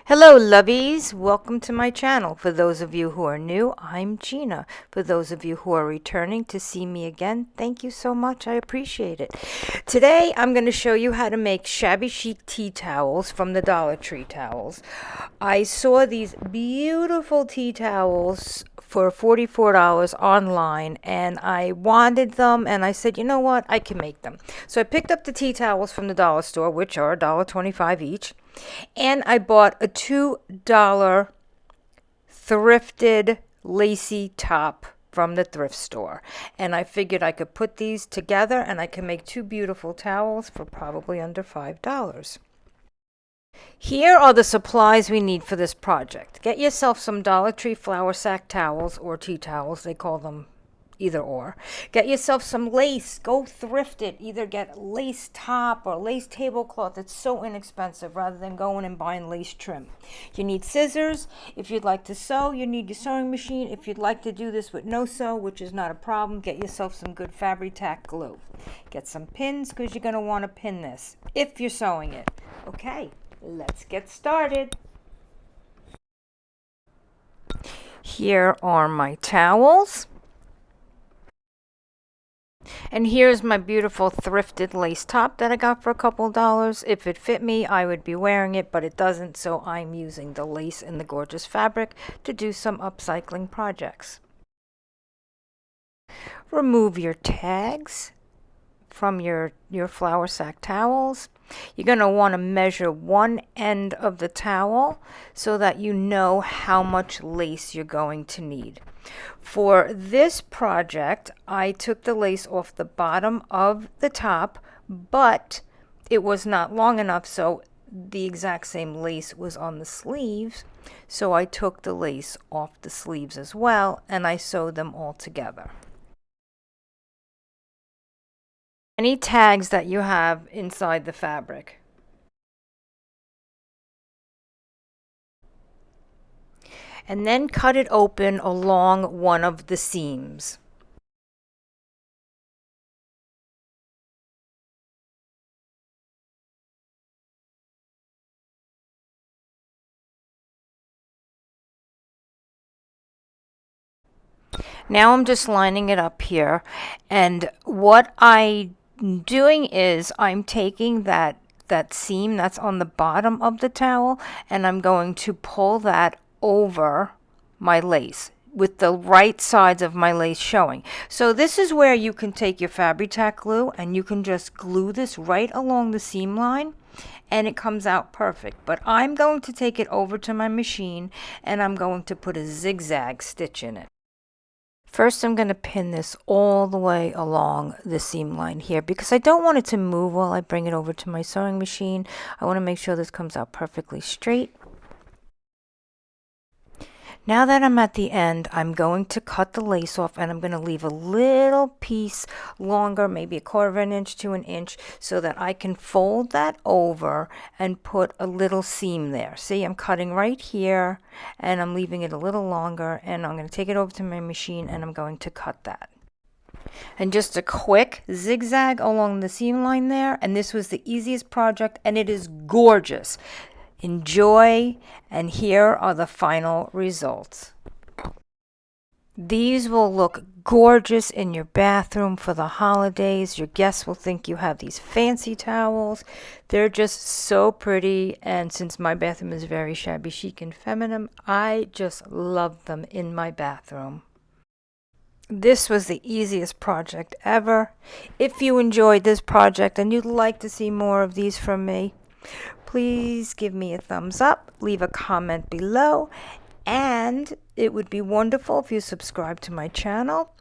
Hello lovies, welcome to my channel. For those of you who are new, I'm Gina. For those of you who are returning to see me again, thank you so much, I appreciate it. Today I'm going to show you how to make shabby chic tea towels from the Dollar Tree towels. I saw these beautiful tea towels for $44 online and I wanted them and I said, you know what, I can make them. So I picked up the tea towels from the dollar store, which are $1.25 each. And I bought a $2 thrifted lacy top from the thrift store. And I figured I could put these together and I can make two beautiful towels for probably under $5. Here are the supplies we need for this project. Get yourself some Dollar Tree flour sack towels or tea towels. They call them either or. Get yourself some lace. Go thrift it. Either get lace top or lace tablecloth. It's so inexpensive rather than going and buying lace trim. You need scissors. If you'd like to sew, you need your sewing machine. If you'd like to do this with no sew, which is not a problem, get yourself some good Fabri-Tac glue. Get some pins because you're going to want to pin this if you're sewing it. Okay, let's get started. Here are my towels. And here's my beautiful thrifted lace top that I got for a couple dollars. If it fit me, I would be wearing it, but it doesn't, so I'm using the lace and the gorgeous fabric to do some upcycling projects. Remove your tags from your flour sack towels. You're going to want to measure one end of the towel so that you know how much lace you're going to need. For this project, I took the lace off the bottom of the top, but it was not long enough, so the exact same lace was on the sleeves. So I took the lace off the sleeves as well, and I sewed them all together. Any tags that you have inside the fabric. And then cut it open along one of the seams. Now I'm just lining it up here, and what I'm doing is I'm taking that seam that's on the bottom of the towel and I'm going to pull that over my lace with the right sides of my lace showing. So this is where you can take your Fabri-Tac glue and you can just glue this right along the seam line and it comes out perfect. But I'm going to take it over to my machine and I'm going to put a zigzag stitch in it. First, I'm going to pin this all the way along the seam line here because I don't want it to move while I bring it over to my sewing machine. I want to make sure this comes out perfectly straight. Now that I'm at the end, I'm going to cut the lace off and I'm going to leave a little piece longer, maybe 1/4 of an inch to an inch, so that I can fold that over and put a little seam there. See, I'm cutting right here and I'm leaving it a little longer and I'm going to take it over to my machine and I'm going to cut that. And just a quick zigzag along the seam line there, and this was the easiest project and it is gorgeous. Enjoy, and here are the final results. These will look gorgeous in your bathroom for the holidays. Your guests will think you have these fancy towels. They're just so pretty, and since my bathroom is very shabby chic and feminine, I just love them in my bathroom. This was the easiest project ever. If you enjoyed this project and you'd like to see more of these from me, please give me a thumbs up, leave a comment below, and it would be wonderful if you subscribe to my channel.